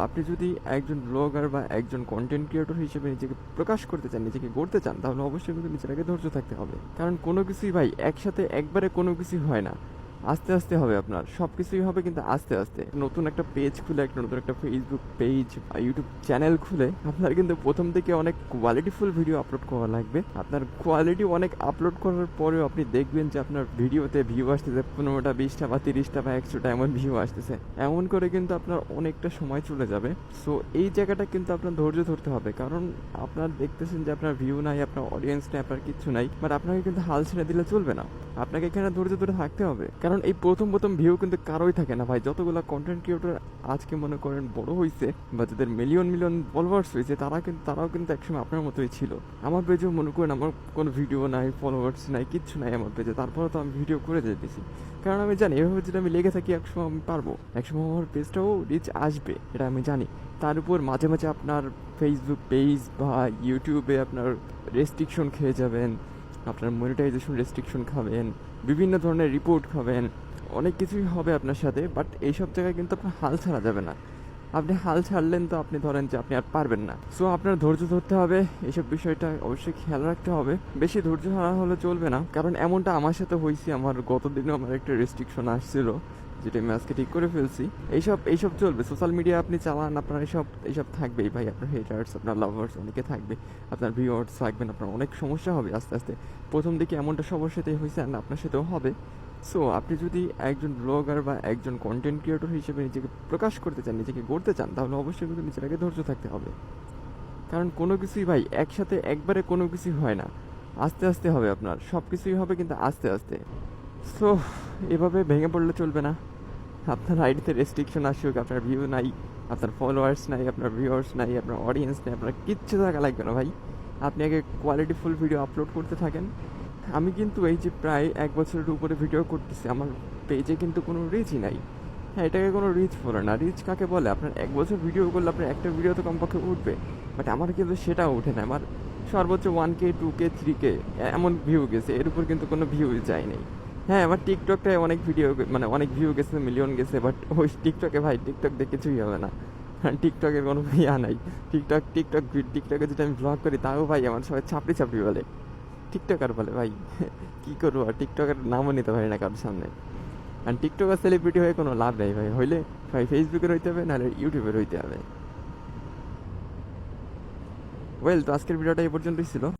আপনি যদি একজন ব্লগার বা একজন কন্টেন্ট ক্রিয়েটর হিসেবে নিজেকে প্রকাশ করতে চান, নিজেকে গড়তে চান, তাহলে অবশ্যই কিন্তু নিজের আগে ধৈর্য থাকতে হবে। কারণ কোনো কিছুই ভাই একসাথে একবারে কোনো কিছুই হয় না। আস্তে আস্তে হবে, আপনার সব কিছুই হবে কিন্তু আস্তে আস্তে। নতুন একটা পেজ খুলে, একটা নতুন একটা ফেসবুক পেজ বা ইউটিউব চ্যানেল খুলে আপনার কিন্তু প্রথম থেকে অনেক কোয়ালিটিফুল ভিডিও আপলোড করা লাগবে। আপনার কোয়ালিটি অনেক আপলোড করার পরেও আপনি দেখবেন যে আপনার ভিডিওতে ভিউ আসতেছে 15টা, 20টা বা 30টা বা 100টা এমন ভিউ আসতেছে। এমন করে কিন্তু আপনার অনেকটা সময় চলে যাবে। সো এই জায়গাটা কিন্তু আপনার ধৈর্য ধরতে হবে, কারণ আপনার দেখতেছেন যে আপনার ভিউ নাই, আপনার অডিয়েন্স নাই, আপনার কিচ্ছু নাই, বাট আপনাকে কিন্তু হাল ছেড়ে দিলে চলবে না। আপনাকে এখানে ধৈর্য ধরে থাকতে হবে, কারণ এই প্রথম প্রথম ভিউ কিন্তু কারোই থাকে না ভাই। যতগুলো কন্টেন্ট ক্রিয়েটর আজকে মনে করেন বড় হয়েছে বা যাদের মিলিয়ন মিলিয়ন ফলোয়ার্স হয়েছে, তারাও কিন্তু একসময় আপনার মতোই ছিল। আমার পেজেও মনে করেন আমার কোনো ভিডিও নাই, ফলোয়ার্স নাই, কিচ্ছু নাই আমার পেজে, তারপরে তো আমি ভিডিও করে যেতেছি, কারণ আমি জানি এভাবে যদি আমি লেগে থাকি একসময় আমি পারবো, একসময় আমার পেজটাও রিচ আসবে, এটা আমি জানি। তার উপর মাঝে মাঝে আপনার ফেসবুক পেজ বা ইউটিউবে আপনার রেস্ট্রিকশন খেয়ে যাবেন, আপনার মনিটাইজেশন রেস্ট্রিকশন খাবেন, বিভিন্ন ধরনের রিপোর্ট খাবেন, অনেক কিছুই হবে আপনার সাথে। বাট এইসব জায়গায় কিন্তু আপনার হাল ছাড়া যাবে না। আপনি হাল ছাড়লেন তো আপনি ধরেন যে আপনি আর পারবেন না। সো আপনার ধৈর্য ধরতে হবে, এইসব বিষয়টা অবশ্যই খেয়াল রাখতে হবে। বেশি ধৈর্য হারা হলে চলবে না, কারণ এমনটা আমার সাথে হয়েছে। আমার গত দিনও আমার একটা রেস্ট্রিকশন আসছিল, যেটা আমি আজকে ঠিক করে ফেলছি। এইসব চলবে। সোশ্যাল মিডিয়া আপনি চালান, আপনার এইসব থাকবেই ভাই। আপনার হেটার্স, আপনার লাভার্স অনেকে থাকবে, আপনার ভিউয়ার্স থাকবেন, আপনার অনেক সমস্যা হবে আস্তে আস্তে। প্রথম দিকে এমনটা সবার সাথেই হয়েছে, আর আপনার সাথেও হবে। সো আপনি যদি একজন ব্লগার বা একজন কন্টেন্ট ক্রিয়েটর হিসেবে নিজেকে প্রকাশ করতে চান, নিজেকে গড়তে চান, তাহলে অবশ্যই কিন্তু নিজের আগে ধৈর্য থাকতে হবে। কারণ কোনো কিছুই ভাই একসাথে একবারে কোনো কিছুই হয় না। আস্তে আস্তে হবে, আপনার সব কিছুই হবে কিন্তু আস্তে আস্তে। সো এভাবে ভেঙে পড়লে চলবে না। আপনার আইডিতে রেস্ট্রিকশন আসুক, আপনার ভিউ নাই, আপনার ফলোয়ার্স নাই, আপনার ভিউয়ার্স নাই, আপনার অডিয়েন্স নাই, আপনার কিচ্ছু থাকা লাগবে না ভাই। আপনি আগে কোয়ালিটিফুল ভিডিও আপলোড করতে থাকেন। আমি কিন্তু এই যে প্রায় 1 বছরের উপরে ভিডিও করতেছি, আমার পেজে কিন্তু কোনো রিচই নাই। হ্যাঁ, এটাকে কোনো রিচ বলে না। রিচ কাকে বলে? আপনার 1 বছর ভিডিও করলে আপনার একটা ভিডিও তো কমপক্ষে উঠবে, বাট আমার কিন্তু সেটাও ওঠে না। আমার সর্বোচ্চ 1K, 2K, 3K এমন ভিউ গেছে, এর উপর কিন্তু কোনো ভিউ যায় নাই। হ্যাঁ, আমার টিকটকটায় অনেক ভিডিও মানে অনেক ভিউ গেছে, মিলিয়ন গেছে, বাট ওই টিকটকে ভাই, টিকটক দিয়ে কিছুই হবে না। কারণ টিকটকের কোনো ইয়া নাই। টিকটকে যদি আমি ব্লগ করি, তাও ভাই আমার সবাই ছাপড়ি ছাপড়ি বলে, টিকটকার বলে ভাই। কি করবো আর, টিকটকের নামও নিতে পারি না কারোর সামনে। আর টিকটকার সেলিব্রিটি হয়ে কোনো লাভ নেই ভাই, হইলে ভাই ফেসবুকের হইতে হবে, নাহলে ইউটিউবের হইতে হবে। ওয়েল, তো আজকের ভিডিওটা এই পর্যন্তই ছিল।